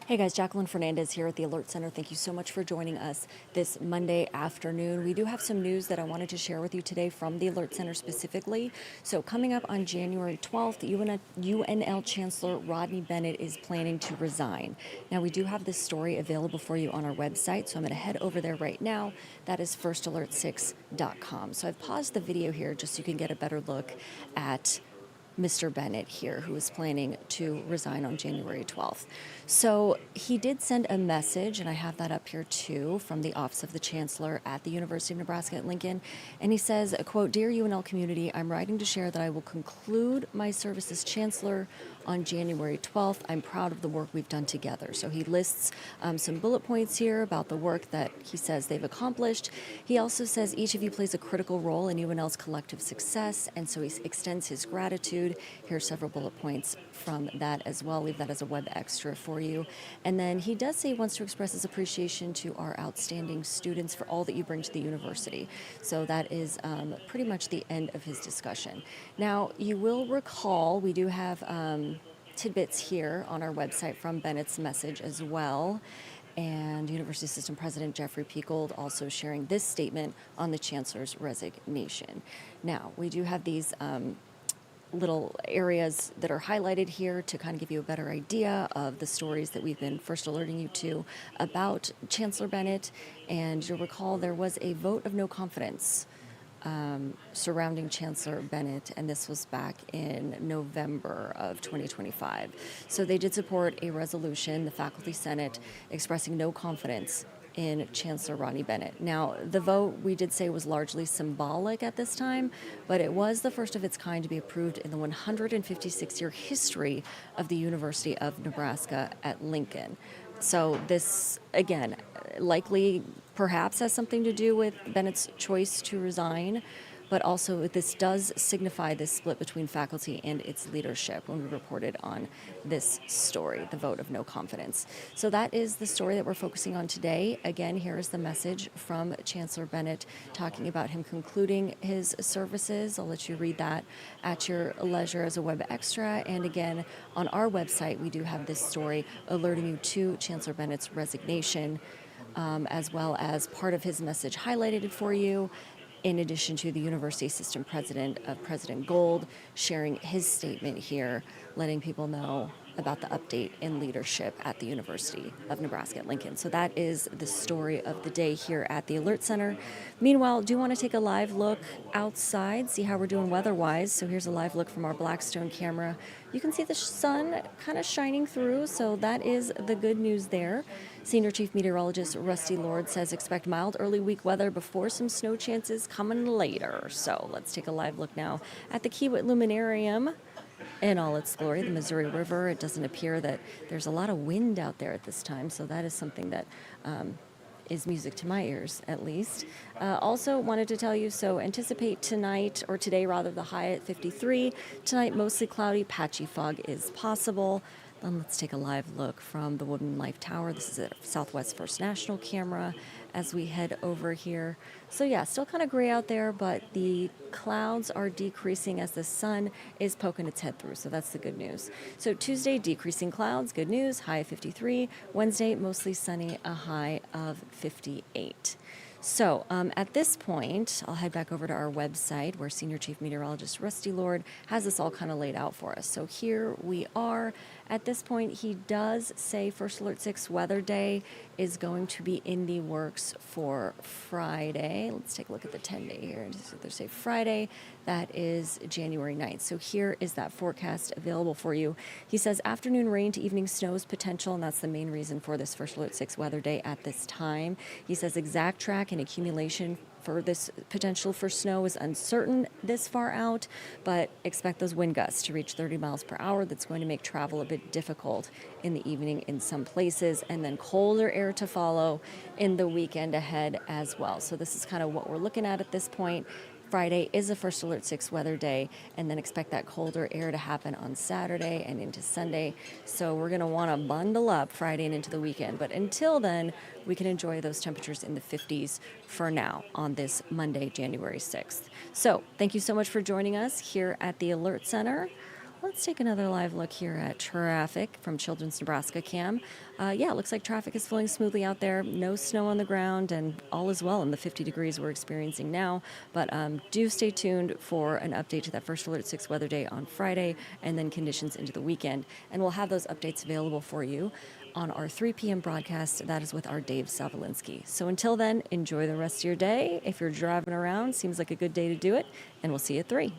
Hey guys, Jacqueline Fernandez here at the Alert Center. Thank you so much for joining us this Monday afternoon. We do have some news that I wanted to share with you today from the Alert Center specifically. So coming up on January 12th, UNL Chancellor Rodney Bennett is planning to resign. Now we do have this story available for you on our website, so I'm going to head over there right now. That is firstalert6.com. So I've paused the video here just so you can get a better look at Mr. Bennett here, who is planning to resign on January 12th. So he did send a message, and I have that up here too, from the Office of the Chancellor at the University of Nebraska at Lincoln. And he says, quote, "Dear UNL community, I'm writing to share that I will conclude my service as Chancellor on January 12th. I'm proud of the work we've done together." So he lists some bullet points here about the work that he says they've accomplished. He also says each of you plays a critical role in UNL's collective success, and so he extends his gratitude. Here are several bullet points from that as well. Leave that as a web extra for you. And then he does say he wants to express his appreciation to our outstanding students for all that you bring to the university. So that is pretty much the end of his discussion. Now, you will recall we do have tidbits here on our website from Bennett's message as well. And University System President Jeffrey Peacold also sharing this statement on the Chancellor's resignation. Now, we do have these little areas that are highlighted here to kind of give you a better idea of the stories that we've been first alerting you to about Chancellor Bennett. And you'll recall there was a vote of no confidence surrounding Chancellor Bennett, and this was back in November of 2025. So they did support a resolution, the Faculty Senate, expressing no confidence in Chancellor Rodney Bennett. Now, the vote we did say was largely symbolic at this time, but it was the first of its kind to be approved in the 156-year history of the University of Nebraska at Lincoln. So this, again, likely perhaps has something to do with Bennett's choice to resign, but also this does signify this split between faculty and its leadership when we reported on this story, the vote of no confidence. So that is the story that we're focusing on today. Again, here is the message from Chancellor Bennett talking about him concluding his services. I'll let you read that at your leisure as a web extra. And again, on our website, we do have this story alerting you to Chancellor Bennett's resignation, as well as part of his message highlighted for you, in addition to the University System President of President Gold sharing his statement here, letting people know about the update in leadership at the University of Nebraska at Lincoln. So that is the story of the day here at the Alert Center. Meanwhile, do want to take a live look outside, see how we're doing weather-wise. So here's a live look from our Blackstone camera. You can see the sun kind of shining through, so that is the good news there. Senior Chief Meteorologist Rusty Lord says expect mild early week weather before some snow chances coming later. So let's take a live look now at the Kiewit Luminarium in all its glory, the Missouri River. It doesn't appear that there's a lot of wind out there at this time, so that is something that is music to my ears, at least. Also wanted to tell you, so anticipate tonight, or today rather, the high at 53. Tonight, mostly cloudy, patchy fog is possible. Then let's take a live look from the Woodman Life Tower. This is a Southwest First National camera as we head over here. So yeah, still kind of gray out there, but the clouds are decreasing as the sun is poking its head through, so that's the good news. So Tuesday, decreasing clouds, good news, high of 53. Wednesday, mostly sunny, a high of 58. So at this point, I'll head back over to our website where Senior Chief Meteorologist Rusty Lord has this all kind of laid out for us. So here we are. At this point, he does say First Alert 6 weather day is going to be in the works for Friday. Let's take a look at the 10-day here. So they say Friday, that is January 9th. So here is that forecast available for you. He says afternoon rain to evening snows potential, and that's the main reason for this First Alert 6 weather day at this time. He says exact track and accumulation for this potential for snow is uncertain this far out, but expect those wind gusts to reach 30 miles per hour. That's going to make travel a bit difficult in the evening in some places, and then colder air to follow in the weekend ahead as well. So this is kind of what we're looking at this point. Friday is a First Alert 6 weather day, and then expect that colder air to happen on Saturday and into Sunday. So we're going to want to bundle up Friday and into the weekend. But until then, we can enjoy those temperatures in the 50s for now on this Monday, January 6th. So thank you so much for joining us here at the Alert Center. Let's take another live look here at traffic from Children's Nebraska Cam. Yeah, it looks like traffic is flowing smoothly out there. No snow on the ground, and all is well in the 50 degrees we're experiencing now. But do stay tuned for an update to that first Alert 6 weather day on Friday, and then conditions into the weekend. And we'll have those updates available for you on our 3 p.m. broadcast. That is with our Dave Savalinsky. So until then, enjoy the rest of your day. If you're driving around, seems like a good day to do it, and we'll see you at 3.